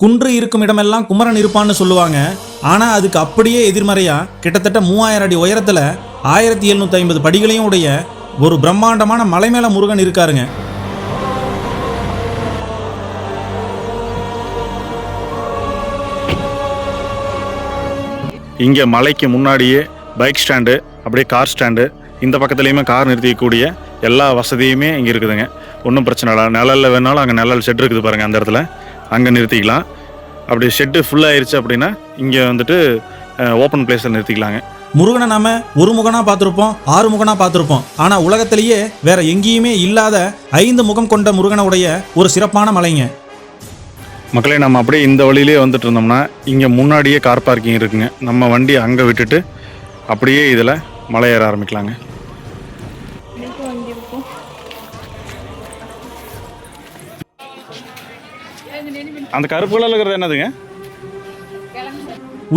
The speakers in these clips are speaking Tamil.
குன்று இருக்கும் இடமெல்லாம் குமரன் இருப்பான்னு சொல்லுவாங்க. ஆனால் அதுக்கு அப்படியே எதிர்மறையாக கிட்டத்தட்ட 3000 அடி உயரத்தில் 1750 படிகளையும் உடைய ஒரு பிரம்மாண்டமான மலை மேலே முருகன் இருக்காருங்க. இங்கே மலைக்கு முன்னாடியே பைக் ஸ்டாண்டு, அப்படியே கார் ஸ்டாண்டு, இந்த பக்கத்துலேயுமே கார் நிறுத்திக்கக்கூடிய எல்லா வசதியுமே இங்கே இருக்குதுங்க. ஒன்றும் பிரச்சனை இல்லை. நிழலில் வேணாலும் அங்கே நிழல் ஷெட் இருக்குது பாருங்கள், அந்த இடத்துல அங்கே நிறுத்திக்கலாம். அப்படி ஷெட்டு ஃபுல்லாகிருச்சு அப்படின்னா இங்கே வந்துட்டு ஓப்பன் பிளேஸில் நிறுத்திக்கலாங்க. முருகனை நாம ஒரு முகனாக பார்த்துருப்போம், 6 முகனாக பார்த்துருப்போம். ஆனால் உலகத்திலேயே வேற எங்கேயுமே இல்லாத 5 முகம் கொண்ட முருகனுடைய ஒரு சிறப்பான மலைங்க. மக்களே, நம்ம அப்படியே இந்த வழியிலே வந்துட்டு இருந்தோம்னா இங்கே முன்னாடியே கார் பார்க்கிங் இருக்குங்க. நம்ம வண்டி அங்கே விட்டுட்டு அப்படியே இதில் மலை ஏற ஆரம்பிக்கலாங்க. அந்த கருப்பு கலர்ல இருக்கிறது என்னதுங்க?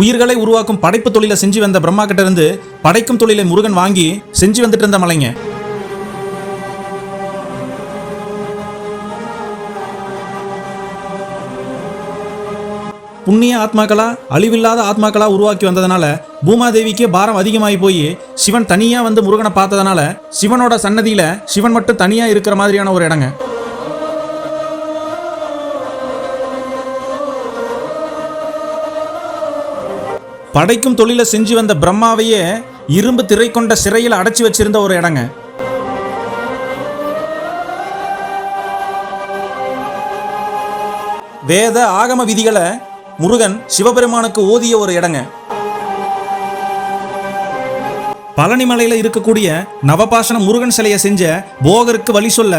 உயிர்களை உருவாக்கும் படைப்பு தொழிலை செஞ்சு வந்த பிரம்மா கிட்ட இருந்து படைக்கும் தொழிலை முருகன் வாங்கி செஞ்சு வந்துட்டு இருந்த மலைங்க. புண்ணிய ஆத்மாக்களா அழிவில்லாத ஆத்மாக்களா உருவாக்கி வந்ததுனால பூமாதேவிக்கே பாரம் அதிகமாகி போய் சிவன் தனியா வந்து முருகனை பார்த்ததுனால சிவனோட சன்னதியில சிவன் மட்டும் தனியா இருக்கிற மாதிரியான ஒரு இடங்க. படைக்கும் தொழிலை செஞ்சு வந்த பிரம்மாவையே இரும்பு திரை கொண்ட சிறையில் அடைச்சி வச்சிருந்த ஒரு இடங்க. வேத ஆகம விதிகளை முருகன் சிவபெருமானுக்கு ஓதிய ஒரு இடங்க. பழனிமலையில் இருக்கக்கூடிய நவபாஷண முருகன் சிலையை செஞ்ச போகருக்கு வழி சொல்ல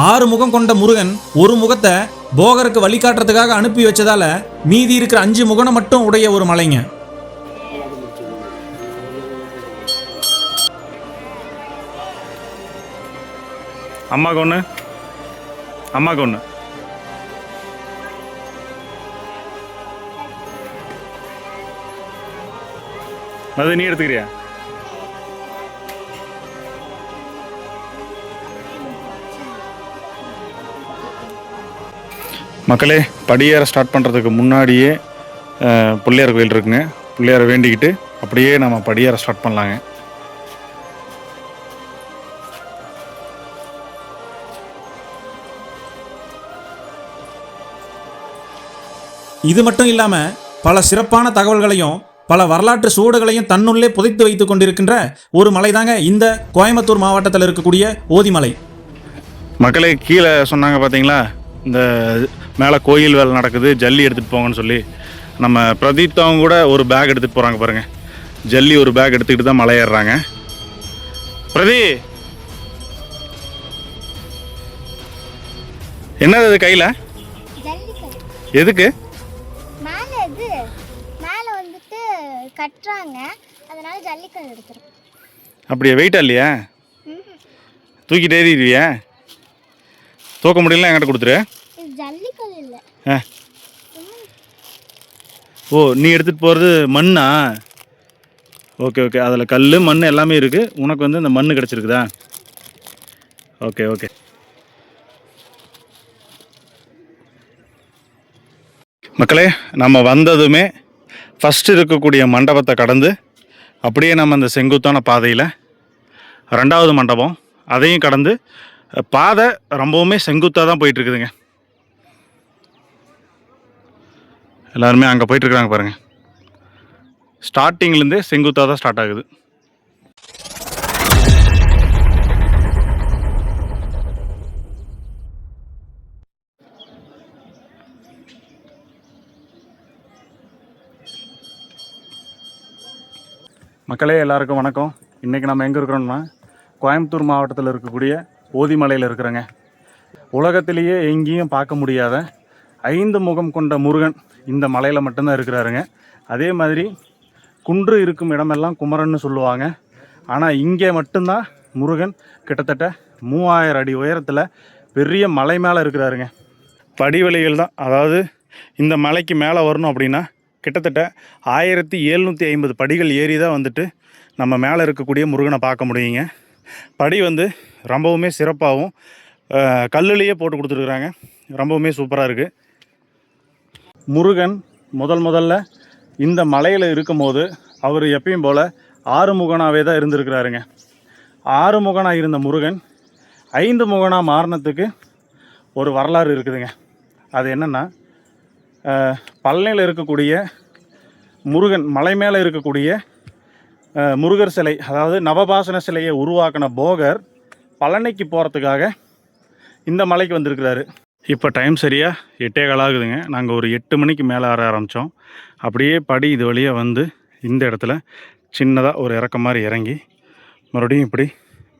6 முகம் கொண்ட முருகன் ஒரு முகத்தை போகருக்கு வழிகாட்டுறதுக்காக அனுப்பி வச்சதால மீதி இருக்கிற 5 முகனை மட்டும் உடைய ஒரு மலைங்க. அம்மாக்கு ஒன்று, அம்மாக்கு ஒன்று. அது நீ எடுத்துக்கிறியா? மக்களே, படியேற ஸ்டார்ட் பண்ணுறதுக்கு முன்னாடியே பிள்ளையார் கோயில் இருக்குங்க. பிள்ளையாரை வேண்டிக்கிட்டு அப்படியே நம்ம படியேற ஸ்டார்ட் பண்ணலாங்க. இது மட்டும் இல்லாம பல சிறப்பான தகவல்களையும் பல வரலாற்று சூடுகளையும் தன்னுள்ளே புதைத்து வைத்துக் கொண்டிருக்கின்ற ஒரு மலை தாங்க இந்த கோயம்புத்தூர் மாவட்டத்தில் இருக்கக்கூடிய ஓதிமலை. மக்களே, கீழே சொன்னாங்க பார்த்தீங்களா, இந்த மேலே கோயில் வேலை நடக்குது, ஜல்லி எடுத்துகிட்டு போங்கன்னு சொல்லி. நம்ம பிரதீப்தாவும் கூட ஒரு பேக் எடுத்துகிட்டு போகிறாங்க பாருங்கள். ஜல்லி ஒரு பேக் எடுத்துக்கிட்டு தான் மலை ஏறுறாங்க. பிரதி, என்னது அது கையில்? எதுக்கு? கட்டுறாங்க, அதனால ஜல்லிக்கல் எடுத்துரும். அப்படியே வெயிட்டா இல்லையா? தூக்கிட்டு ஏறிடுவியா? தூக்க முடியல, என்கிட்ட கொடுத்துரு. இது ஜல்லிக்கல் இல்லை. ஓ, நீ எடுத்துகிட்டு போகிறது மண்ணா? ஓகே ஓகே, அதில் கல் மண் எல்லாமே இருக்குது. உனக்கு வந்து இந்த மண் கிடச்சிருக்குதா? Okay okay. மக்களே, நம்ம வந்ததுமே ஃபஸ்ட்டு இருக்கக்கூடிய மண்டபத்தை கடந்து அப்படியே நம்ம அந்த செங்குத்தான பாதையில் 2வது மண்டபம், அதையும் கடந்து பாதை ரொம்பவுமே செங்குத்தாக தான் போயிட்டுருக்குதுங்க. எல்லாருமே அங்கே போயிட்டுருக்குறாங்க பாருங்கள். ஸ்டார்டிங்லேருந்தே செங்குத்தாக தான் ஸ்டார்ட் ஆகுது. மக்களே, எல்லாருக்கும் வணக்கம். இன்றைக்கி நம்ம எங்கே இருக்கிறோம்னா கோயம்புத்தூர் மாவட்டத்தில் இருக்கக்கூடிய ஓதிமலையில் இருக்கிறோங்க. உலகத்திலேயே எங்கேயும் பார்க்க முடியாத 5 முகம் கொண்ட முருகன் இந்த மலையில் மட்டும்தான் இருக்கிறாருங்க. அதே மாதிரி குன்று இருக்கும் இடமெல்லாம் குமரன்னு சொல்லுவாங்க. ஆனால் இங்கே மட்டும்தான் முருகன் கிட்டத்தட்ட 3000 அடி உயரத்தில் பெரிய மலை மேலே இருக்கிறாருங்க. படிவழிகள் தான், அதாவது இந்த மலைக்கு மேலே வரணும் அப்படின்னா கிட்டத்தட்ட 1750 படிகள் ஏறி தான் வந்துட்டு நம்ம மேலே இருக்கக்கூடிய முருகனை பார்க்க முடியுங்க. படி வந்து ரொம்பவுமே சிறப்பாகவும் கல்லுலேயே போட்டு கொடுத்துருக்குறாங்க. ரொம்பவுமே சூப்பராக இருக்குது. முருகன் முதல்ல இந்த மலையில் இருக்கும்போது அவர் எப்பயும் போல் ஆறுமுகனாகவே தான் இருந்திருக்கிறாருங்க. ஆறுமுகனாக இருந்த முருகன் 5 முகனாக மாறினத்துக்கு ஒரு வரலாறு இருக்குதுங்க. அது என்னென்னா, பழனியில் இருக்கக்கூடிய முருகன் மலை மேலே இருக்கக்கூடிய முருகர் சிலை, அதாவது நவபாசன சிலையை உருவாக்கின போகர் பழனிக்கு போகிறதுக்காக இந்த மலைக்கு வந்திருக்கிறாரு. இப்போ டைம் சரியாக 8:15 ஆகுதுங்க. நாங்கள் ஒரு 8 மணிக்கு மேலே ஏற ஆரம்பித்தோம். அப்படியே படி இது வழியாக வந்து இந்த இடத்துல சின்னதாக ஒரு இறக்கம் மாதிரி இறங்கி மறுபடியும் இப்படி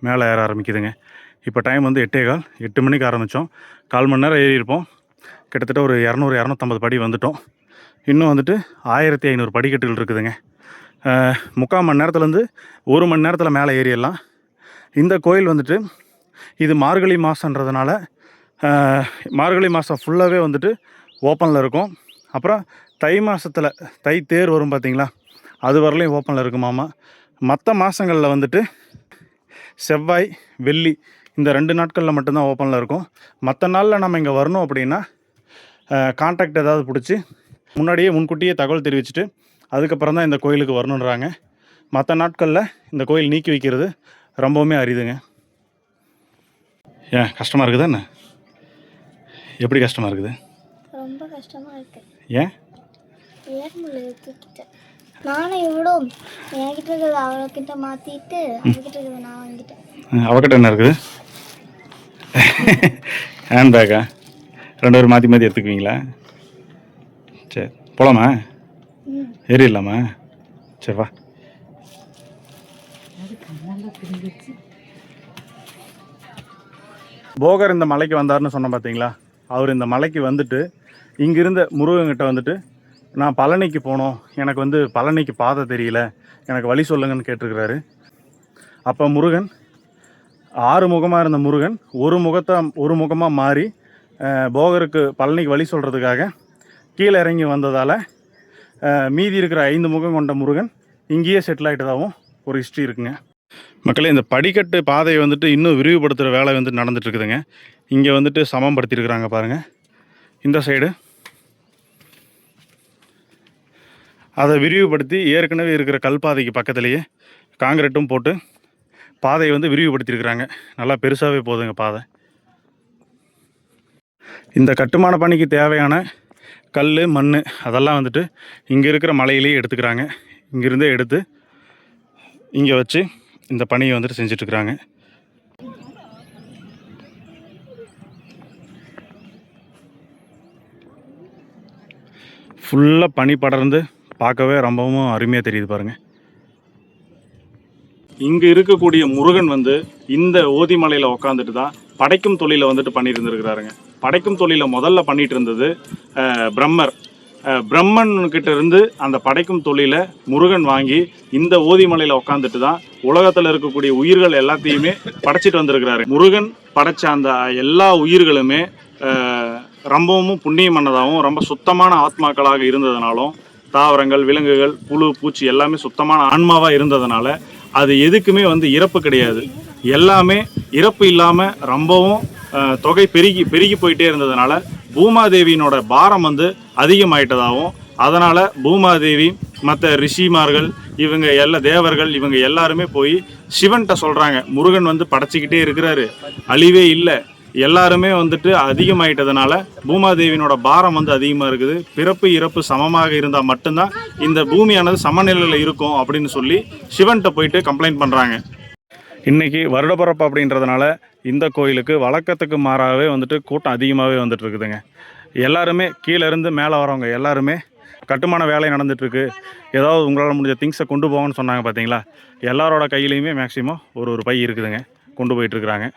மேலே ஏற ஆரம்பிக்குதுங்க. இப்போ டைம் வந்து 8:15, 8 மணிக்கு ஆரம்பித்தோம். 1/4 மணி நேரம் ஏறியிருப்போம். கிட்டத்தட்ட ஒரு 200-250 படி வந்துட்டோம். இன்னும் வந்துட்டு 1500 படிக்கட்டுகள் இருக்குதுங்க. 3/4 மணி நேரத்துலேருந்து 1 மணி நேரத்தில் மேலே ஏறிடலாம். இந்த கோயில் வந்துட்டு இது மார்கழி மாதன்றதுனால மார்கழி மாதம் ஃபுல்லாகவே வந்துட்டு ஓப்பனில் இருக்கும். அப்புறம் தை மாதத்தில் தை தேர் வரும் பார்த்திங்களா, அது வரலையும் ஓப்பனில் இருக்குமாமா. மற்ற மாதங்களில் வந்துட்டு செவ்வாய் வெள்ளி இந்த 2 நாட்களில் மட்டும்தான் ஓப்பனில் இருக்கும். மற்ற நாளில் நம்ம இங்கே வரணும் அப்படின்னா கான்டாக்ட் ஏதாவது பிடிச்சி முன்கூட்டியே தகவல் தெரிவிச்சுட்டு அதுக்கப்புறம் தான் இந்த கோயிலுக்கு வரணுன்றாங்க. மற்ற நாட்களில் இந்த கோயில் நீக்கி வைக்கிறது ரொம்பவுமே அரிதுங்க. ஏன் கஷ்டமாக இருக்குதா என்ன? எப்படி கஷ்டமாக இருக்குது? ரொம்ப கஷ்டமாக இருக்கு. ஏன்? நானும் இவ்வளோ என்கிட்ட இருக்கிறது அவகிட்ட மாற்றிட்டு அவகிட்ட இருக்கிறது நான் வாங்கிட்டேன். அவகிட்ட என்ன இருக்குது? ஹேண்ட் பேக்கா? 2 பேரும் மாற்றி எடுத்துக்குவீங்களா? சரி போகலாமா? ஏறிடலாமா? சரி வா. போகர் இந்த மலைக்கு வந்தார்னு சொன்ன பார்த்தீங்களா, அவர் இந்த மலைக்கு வந்துட்டு இங்கிருந்த முருகன்கிட்ட வந்துட்டு நான் பழனிக்கு போனோம், எனக்கு வந்து பழனிக்கு பாதை தெரியல, எனக்கு வழி சொல்லுங்கன்னு கேட்டிருக்கிறாரு. அப்போ முருகன் 6 முகமாக இருந்த முருகன் ஒரு முகமாக மாறி போகருக்கு பழனிக்கு வழி சொல்கிறதுக்காக கீழே இறங்கி வந்ததால் மீதி இருக்கிற 5 முகம் கொண்ட முருகன் இங்கேயே செட்டில் ஆகிட்டதாகவும் ஒரு ஹிஸ்ட்ரி இருக்குங்க. மக்களே, இந்த படிக்கட்டு பாதையை வந்துட்டு இன்னும் விரிவுபடுத்துகிற வேலை வந்துட்டு நடந்துட்டுருக்குதுங்க. இங்கே வந்துட்டு சமப்படுத்தியிருக்கிறாங்க பாருங்கள். இந்த சைடு அதை விரிவுபடுத்தி ஏற்கனவே இருக்கிற கல்பாதைக்கு பக்கத்துலேயே காங்கிரீட்டும் போட்டு பாதையை வந்து விரிவுபடுத்தியிருக்கிறாங்க. நல்லா பெருசாகவே போகுதுங்க பாதை. இந்த கட்டுமான பணிக்கு தேவையான கல் மண் அதெல்லாம் வந்துட்டு இங்கே இருக்கிற மலையிலேயே எடுத்துக்கிறாங்க. இங்கேருந்தே எடுத்து இங்கே வச்சு இந்த பணியை வந்துட்டு செஞ்சிட்ருக்குறாங்க. ஃபுல்லாக பனி படர்ந்து பார்க்கவே ரொம்பவும் அருமையாக தெரியுது பாருங்கள். இங்கே இருக்கக்கூடிய முருகன் வந்து இந்த ஓதிமலையில் உக்காந்துட்டு தான் படைக்கும் தொழிலை வந்துட்டு பண்ணியிருந்துருக்கிறாருங்க. படைக்கும் தொழிலை முதல்ல பண்ணிட்டு இருந்தது பிரம்மன்கிட்ட இருந்து அந்த படைக்கும் தொழிலை முருகன் வாங்கி இந்த ஓதிமலையில் உக்காந்துட்டு தான் உலகத்தில் இருக்கக்கூடிய உயிர்கள் எல்லாத்தையுமே படைச்சிட்டு வந்திருக்கிறாரு. முருகன் படைச்ச அந்த எல்லா உயிர்களுமே ரொம்பவும் புண்ணியமானதாகவும் ரொம்ப சுத்தமான ஆத்மாக்களாக இருந்ததுனாலும் தாவரங்கள் விலங்குகள் புழு பூச்சி எல்லாமே சுத்தமான ஆன்மாவாக இருந்ததுனால அது எதுக்குமே வந்து இறப்பு கிடையாது. எல்லாமே இறப்பு இல்லாமல் ரொம்பவும் தொகை பெருகி போயிட்டே இருந்ததுனால பூமாதேவியினோட பாரம் வந்து அதிகமாயிட்டதாகவும் அதனால் பூமாதேவி மற்ற ரிஷிமார்கள் இவங்க தேவர்கள் இவங்க எல்லாருமே போய் சிவன்கிட்ட சொல்கிறாங்க, முருகன் வந்து படைச்சிக்கிட்டே இருக்கிறாரு, அழிவே இல்லை, எல்லாருமே வந்துட்டு அதிகமாயிட்டதுனால பூமாதேவியினோட பாரம் வந்து அதிகமாக இருக்குது, பிறப்பு இறப்பு சமமாக இருந்தால் மட்டும்தான் இந்த பூமியானது சமநிலையில் இருக்கும் அப்படின்னு சொல்லி சிவன்கிட்ட போயிட்டு கம்ப்ளைண்ட் பண்ணுறாங்க. இன்றைக்கி வருடப்பிறப்பு அப்படின்றதுனால இந்த கோயிலுக்கு வழக்கத்துக்கு மாறாகவே வந்துட்டு கூட்டம் அதிகமாகவே வந்துட்டு இருக்குதுங்க. எல்லாருமே கீழே இருந்து மேலே வரவங்க எல்லாருமே கட்டுமான வேலை நடந்துகிட்ருக்கு, ஏதாவது உங்களால் முடிஞ்ச திங்ஸை கொண்டு போங்கன்னு சொன்னாங்க பார்த்தீங்களா. எல்லாரோட கையிலையுமே மேக்ஸிமம் ஒரு பை இருக்குதுங்க, கொண்டு போயிட்டுருக்குறாங்க.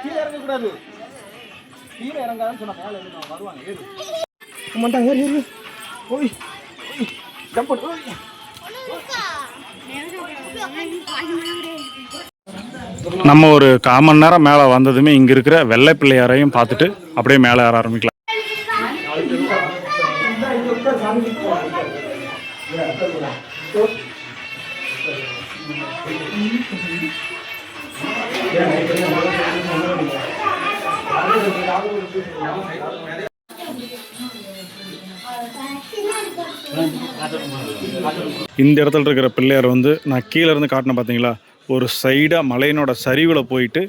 கீழே இறங்கக்கூடாது, கீழே இறங்காதுன்னு சொன்ன மேலே வருவாங்க. ஏறு மாட்டாங்க, ஏறு ஓய் ஜம்ப் ஓய். நம்ம ஒரு 1/4 மணி நேரம் மேலே வந்ததுமே இங்கே இருக்கிற வெள்ளை பிள்ளையாரையும் பார்த்துட்டு அப்படியே மேலே ஏற ஆரம்பிக்கலாம். இந்த இடத்துல இருக்கிற பிள்ளையார் வந்து நான் கீழே இருந்து காட்டினேன் பார்த்தீங்களா, ஒரு சைடாக மலையினோட சரிவில் போயிட்டு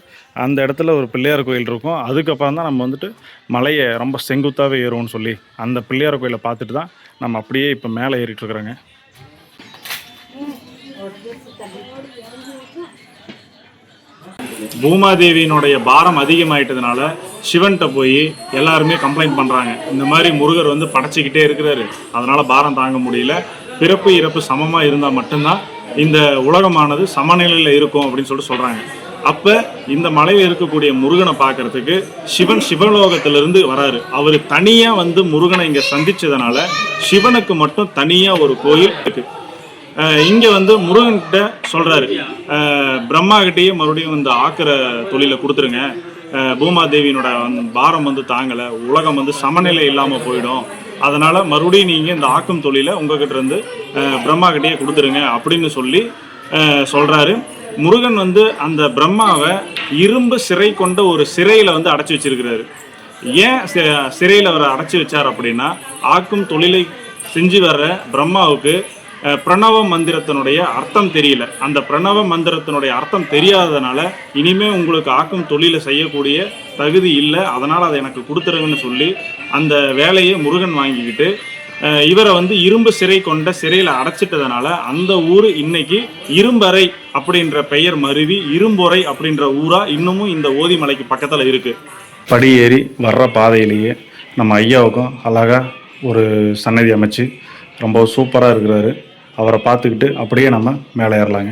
அந்த இடத்துல ஒரு பிள்ளையார் கோயில் இருக்கும். அதுக்கப்புறம் தான் நம்ம வந்துட்டு மலையை ரொம்ப செங்குத்தாகவே ஏறுவோம்னு சொல்லி அந்த பிள்ளையார் கோயிலை பார்த்துட்டு தான் நம்ம அப்படியே இப்போ மேலே ஏறிட்டுருக்குறோங்க. பூமாதேவியினுடைய பாரம் அதிகமாயிட்டதுனால சிவன்கிட்ட போய் எல்லாருமே கம்ப்ளைண்ட் பண்ணுறாங்க. இந்த மாதிரி முருகர் வந்து படைச்சிக்கிட்டே இருக்கிறாரு, அதனால் பாரம் தாங்க முடியல, பிறப்பு இறப்பு சமமாக இருந்தால் மட்டும்தான் இந்த உலகமானது சமநிலையில் இருக்கும் அப்படின்னு சொல்லிட்டு சொல்கிறாங்க. அப்போ இந்த மலையில் இருக்கக்கூடிய முருகனை பார்க்கறதுக்கு சிவன் சிவலோகத்திலிருந்து வராரு. அவர் தனியாக வந்து முருகனை இங்கே சந்திச்சதுனால சிவனுக்கு மட்டும் தனியாக ஒரு கோயில் இருக்குது. இங்கே வந்து முருகன்கிட்ட சொல்கிறாரு, பிரம்மாகிட்டேயே மறுபடியும் இந்த ஆக்கிற தொழிலை கொடுத்துருங்க, பூமாதேவியினோட பாரம் வந்து தாங்கலை, உலகம் வந்து சமநிலை இல்லாமல் போயிடும், அதனால் மறுபடியும் நீங்கள் இந்த ஆக்கும் தொழிலை உங்ககிட்ட இருந்து பிரம்மாகிட்டேயே கொடுத்துருங்க அப்படின்னு சொல்லி சொல்கிறாரு. முருகன் வந்து அந்த பிரம்மாவை இரும்பு சிறை கொண்ட ஒரு சிறையில் வந்து அடைச்சி வச்சிருக்கிறாரு. ஏன் சிறையில் அவரை அடைச்சி வச்சார் அப்படின்னா, ஆக்கும் தொழிலை செஞ்சு வர்ற பிரம்மாவுக்கு பிரணவ மந்திரத்தினுடைய அர்த்தம் தெரியல. அந்த பிரணவ மந்திரத்தினுடைய அர்த்தம் தெரியாததுனால இனிமே உங்களுக்கு ஆக்கும் தொழிலை செய்யக்கூடிய தகுதி இல்லை, அதனால் அதை எனக்கு கொடுத்துருங்கன்னு சொல்லி அந்த வேலையை முருகன் வாங்கிக்கிட்டு இவரை வந்து இரும்பு சிறை கொண்ட சிறையில் அடைச்சிட்டதுனால அந்த ஊர் இன்னைக்கு இரும்பறை அப்படின்ற பெயர் மருவி இரும்பொறை அப்படின்ற ஊரா இன்னமும் இந்த ஓதிமலைக்கு பக்கத்தில் இருக்கு. படி ஏறி வர்ற பாதையிலேயே நம்ம ஐயாவுக்கும் அழகா ஒரு சன்னதி அமைச்சு ரொம்ப சூப்பராக இருக்கிறாரு. அவரை பார்த்துக்கிட்டு அப்படியே நம்ம மேலே ஏறலாங்க.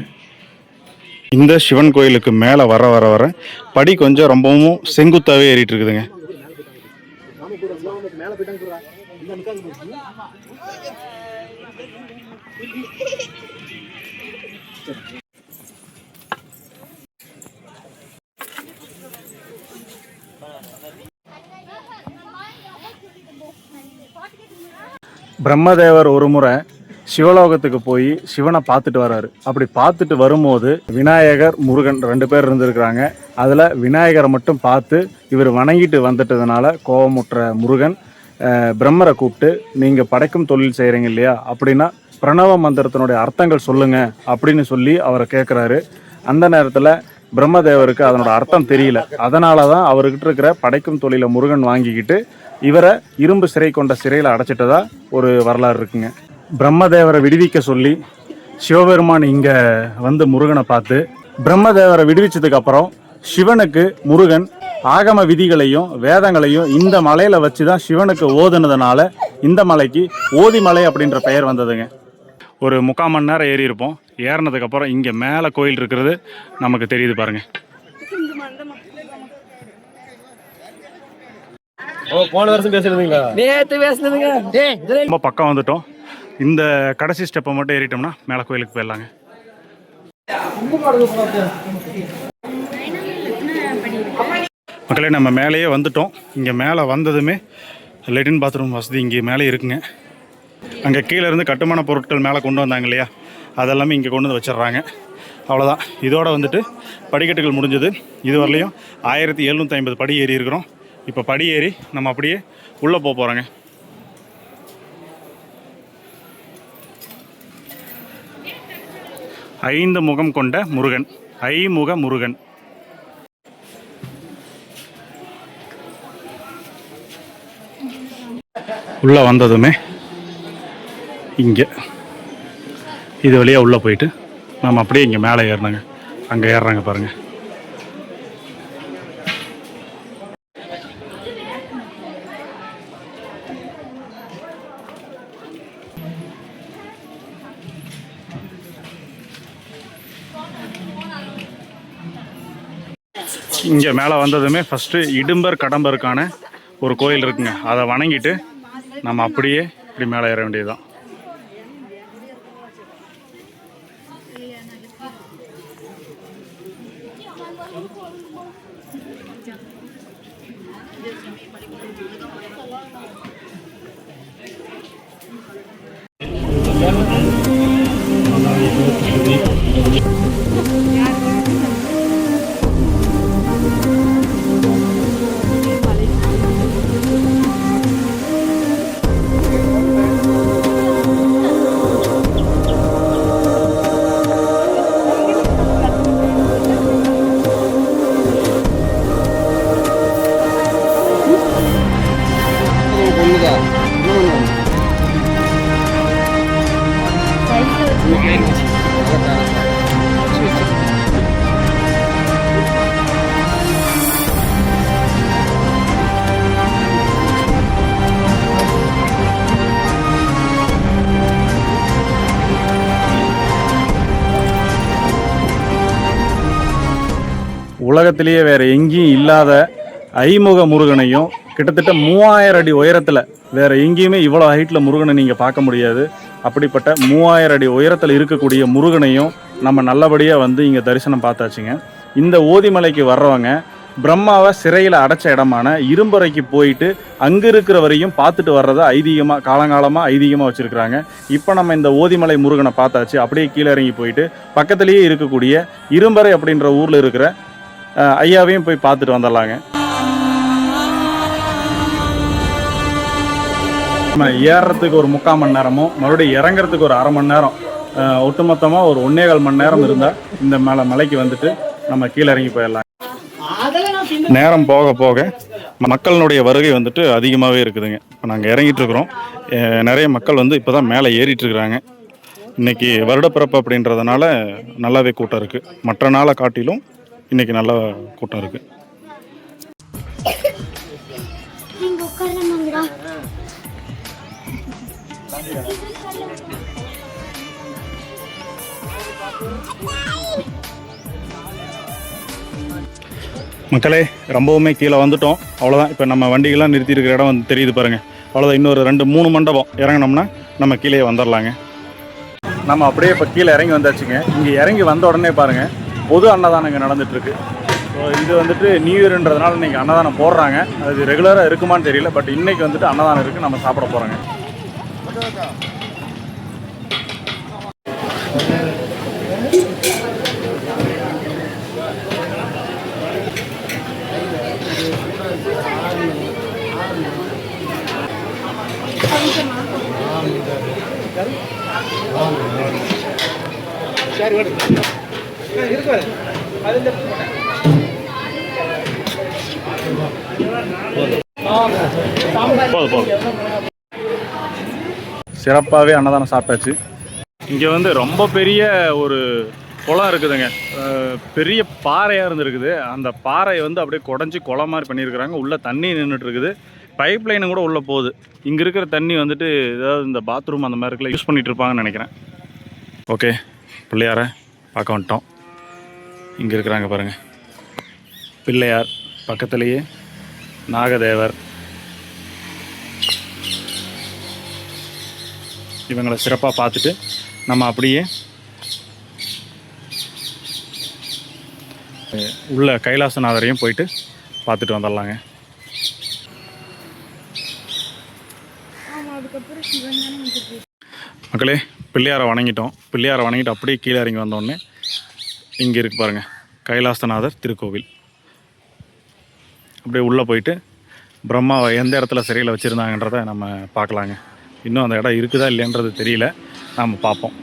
இந்த சிவன் கோயிலுக்கு மேலே வர வர வர படி கொஞ்சம் ரொம்பவும் செங்குத்தாகவே ஏறிட்டு இருக்குதுங்க. பிரம்மதேவர் ஒரு முறை சிவலோகத்துக்கு போய் சிவனை பார்த்துட்டு வர்றாரு. அப்படி பார்த்துட்டு வரும்போது விநாயகர் முருகன் 2 பேர் இருந்திருக்கிறாங்க. அதில் விநாயகரை மட்டும் பார்த்து இவர் வணங்கிட்டு வந்துட்டதுனால கோபமுற்ற முருகன் பிரம்மரை கூப்பிட்டு, நீங்கள் படைக்கும் தொழில் செய்கிறீங்க இல்லையா, அப்படின்னா பிரணவ மந்திரத்தினுடைய அர்த்தங்கள் சொல்லுங்க அப்படின்னு சொல்லி அவரை கேட்குறாரு. அந்த நேரத்தில் பிரம்மதேவருக்கு அதனோட அர்த்தம் தெரியல. அதனால தான் அவர்கிட்ட இருக்கிற படைக்கும் தொழிலை முருகன் வாங்கிக்கிட்டு இவரை இரும்பு சிறை கொண்ட சிறையில் அடைச்சிட்டதா ஒரு வரலாறு இருக்குங்க. பிரம்மதேவரை விடுவிக்க சொல்லி சிவபெருமான் இங்கே வந்து முருகனை பார்த்து பிரம்மதேவரை விடுவிச்சதுக்கு அப்புறம் சிவனுக்கு முருகன் ஆகம விதிகளையும் வேதங்களையும் இந்த மலையில் வச்சு தான் சிவனுக்கு ஓதுனதுனால இந்த மலைக்கு ஓதிமலை அப்படின்ற பெயர் வந்ததுங்க. ஒரு 3/4 மணி நேரம் ஏறி இருப்போம். ஏறினதுக்கப்புறம் இங்கே மேலே கோயில் இருக்கிறது நமக்கு தெரியுது பாருங்க. போன வருஷம் பேசுறதுங்களா? நேத்து பேசுனதுங்க. ரொம்ப பக்கம் வந்துட்டோம். இந்த கடைசி ஸ்டெப்பை மட்டும் ஏறிட்டோம்னா மேலே கோயிலுக்கு போயிடலாங்க. மக்களே, நம்ம மேலேயே வந்துட்டோம். இங்கே மேலே வந்ததுமே லெட்டின் பாத்ரூம் வசதி இங்கே மேலே இருக்குங்க. அங்கே கீழே இருந்து கட்டுமான பொருட்கள் மேலே கொண்டு வந்தாங்க இல்லையா, அதெல்லாமே இங்கே கொண்டு வந்து வச்சிடுறாங்க. அவ்வளோதான், இதோட வந்துட்டு படிக்கட்டுகள் முடிஞ்சது. இது வரலையும் 1750 படி ஏறி இருக்கிறோம். இப்போ படி ஏறி நம்ம அப்படியே உள்ளே போக போகிறோங்க. ஐந்து முகம் கொண்ட முருகன், ஐமுக முருகன். உள்ளே வந்ததுமே இங்கே இது வழியாக உள்ளே போயிட்டு நம்ம அப்படியே இங்கே மேலே ஏறினாங்க. அங்கே ஏறுறாங்க பாருங்கள். இங்கே மேலே வந்ததுமே ஃபஸ்ட்டு இடும்பர் கடம்பருக்கான ஒரு கோயில் இருக்குங்க. அதை வணங்கிட்டு நம்ம அப்படியே இப்படி மேலே ஏற வேண்டியதுதான். உலகத்திலேயே வேற எங்கேயும் இல்லாத ஐமுக முருகனையும் கிட்டத்தட்ட 3000 அடி உயரத்தில் வேற எங்கேயுமே இவ்வளோ ஹைட்டில் முருகனை நீங்கள் பார்க்க முடியாது. அப்படிப்பட்ட 3000 அடி உயரத்தில் இருக்கக்கூடிய முருகனையும் நம்ம நல்லபடியாக வந்து இங்கே தரிசனம் பார்த்தாச்சுங்க. இந்த ஓதிமலைக்கு வர்றவங்க பிரம்மாவை சிறையில் அடைச்ச இடமான இரும்பறைக்கு போயிட்டு அங்கே இருக்கிற வரையும் பார்த்துட்டு வர்றதை ஐதீகமாக காலங்காலமாக ஐதீகமாக வச்சுருக்குறாங்க. இப்போ நம்ம இந்த ஓதிமலை முருகனை பார்த்தாச்சு. அப்படியே கீழே இறங்கி போயிட்டு பக்கத்துலேயே இருக்கக்கூடிய இரும்பறை அப்படின்ற ஊரில் இருக்கிற ஐயாவையும் போய் பார்த்துட்டு வந்துடலாங்க. நம்ம ஏறுறதுக்கு ஒரு 3/4 மணி நேரமும் மறுபடியும் இறங்குறதுக்கு ஒரு அரை மணி நேரம், ஒட்டுமொத்தமாக ஒரு 1.25 மணி நேரம் இருந்தால் இந்த மலைக்கு வந்துட்டு நம்ம கீழே இறங்கி போயிடலாம். நேரம் போக போக மக்களினுடைய வருகை வந்துட்டு அதிகமாகவே இருக்குதுங்க. இப்போ நாங்கள் இறங்கிட்டு இருக்கிறோம். நிறைய மக்கள் வந்து இப்போ தான் மேலே ஏறிட்டு இருக்கிறாங்க. இன்றைக்கி வருடப்பிறப்பு அப்படின்றதுனால நல்லாவே கூட்டம் இருக்குது. மற்ற நாளை காட்டிலும் இன்றைக்கி நல்ல கூட்டம் இருக்குது. மக்களே, ரொம்பவுமே கீழே வந்துட்டோம். அவ்வளோதான். இப்போ நம்ம வண்டிகள்லாம் நிறுத்தி இருக்கிற இடம் வந்து தெரியுது பாருங்கள். அவ்வளோதான். இன்னொரு 2-3 மண்டபம் இறங்கினோம்னா நம்ம கீழே வந்துடலாங்க. நம்ம அப்படியே இப்போ கீழே இறங்கி வந்தாச்சுங்க. இங்கே இறங்கி வந்த உடனே பாருங்கள், பொது அன்னதானம் இங்கே நடந்துகிட்ருக்கு. ஸோ இது வந்துட்டு நியூ இயர்ன்றதுனால இன்றைக்கி அன்னதானம் போடுறாங்க. அது ரெகுலராக இருக்குமான்னு தெரியல, பட் இன்றைக்கி வந்துட்டு அன்னதானம் இருக்குது. நம்ம சாப்பிட போகிறோங்க. சிறப்பாகவே அன்னதானம் சாப்பிட்டாச்சு. இங்கே வந்து ரொம்ப பெரிய ஒரு குளம் இருக்குதுங்க. பெரிய பாறையாக இருந்துருக்குது. அந்த பாறையை வந்து அப்படியே குடஞ்சி குளம் மாதிரி பண்ணியிருக்கிறாங்க. உள்ளே தண்ணி நின்றுட்டு இருக்குது. பைப் லைனு கூட உள்ளே போகுது. இங்கே இருக்கிற தண்ணி வந்துட்டு ஏதாவது இந்த பாத்ரூம் அந்த மாதிரி இருக்குல்ல, யூஸ் பண்ணிகிட்டு இருப்பாங்கன்னு நினைக்கிறேன். ஓகே, பிள்ளையாரை பார்க்க வந்துட்டோம். இங்கே இருக்கிறாங்க பாருங்கள், பிள்ளையார். பக்கத்துலேயே நாகதேவர். இவங்களை சிறப்பாக பார்த்துட்டு நம்ம அப்படியே உள்ள கைலாசநாதரையும் போயிட்டு பார்த்துட்டு வந்துடலாங்க. மக்களே, பிள்ளையாரை வணங்கிட்டோம். பிள்ளையாரை வணங்கிட்டு அப்படியே கீழே இறங்கி வந்தோடனே இங்கே இருக்குது பாருங்கள், கைலாசநாதர் திருக்கோவில். அப்படியே உள்ளே போயிட்டு பிரம்மாவை எந்த இடத்துல சிறையில் வச்சுருந்தாங்கன்றதை நம்ம பார்க்கலாங்க. இன்னும் அந்த இடம் இருக்குதா இல்லைன்றது தெரியல, நாம் பார்ப்போம்.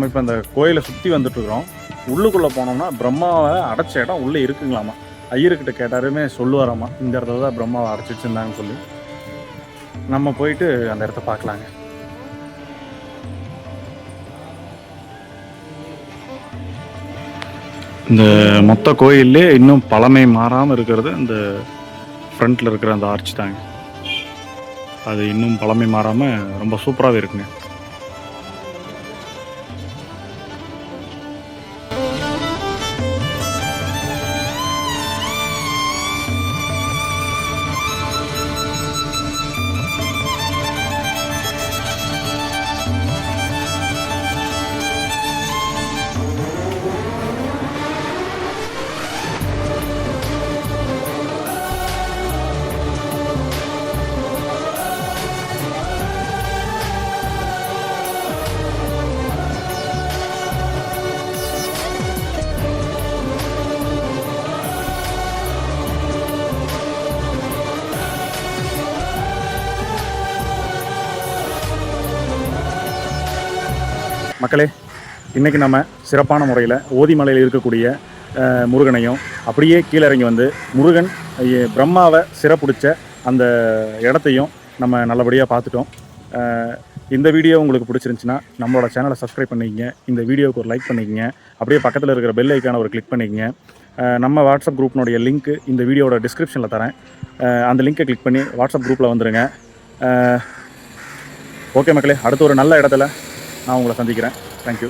இப்போ அந்த கோயிலை சுற்றி வந்துட்டுருக்குறோம். உள்ளுக்குள்ளே போனோம்னா பிரம்மாவை அடைச்ச இடம் உள்ளே இருக்குங்களாமா. ஐயர்கிட்ட கேட்டாருமே சொல்லுவாராம்மா, இந்த இடத்துல தான் பிரம்மாவை அடைச்சி வச்சுருந்தாங்கன்னு சொல்லி. நம்ம போயிட்டு அந்த இடத்த பார்க்கலாங்க. இந்த மொத்த கோயிலே இன்னும் பழமை மாறாமல் இருக்கிறது இந்த ஃப்ரண்ட்டில் இருக்கிற அந்த ஆர்ச் தாங்க. அது இன்னும் பழமை மாறாமல் ரொம்ப சூப்பராகவே இருக்குங்க. மக்களே, இன்றைக்கி நம்ம சிறப்பான முறையில் ஓதிமலையில் இருக்கக்கூடிய முருகனையும் அப்படியே கீழே இறங்கி வந்து முருகன் பிரம்மாவை சிறப்பிடிச்ச அந்த இடத்தையும் நம்ம நல்லபடியாக பார்த்துட்டோம். இந்த வீடியோ உங்களுக்கு பிடிச்சிருந்துச்சின்னா நம்மளோட சேனலை சப்ஸ்கிரைப் பண்ணிக்கங்க, இந்த வீடியோவுக்கு ஒரு லைக் பண்ணிக்கங்க, அப்படியே பக்கத்தில் இருக்கிற பெல் ஐக்கானை ஒரு கிளிக் பண்ணிக்கங்க. நம்ம வாட்ஸ்அப் குரூப்னுடைய லிங்க்கு இந்த வீடியோட டிஸ்கிரிப்ஷனில் தரேன். அந்த லிங்கை கிளிக் பண்ணி வாட்ஸ்அப் குரூப்பில் வந்துடுங்க. ஓகே மக்களே, அடுத்த ஒரு நல்ல இடத்துல நான் உங்களை சந்திக்கிறேன். தேங்க்யூ.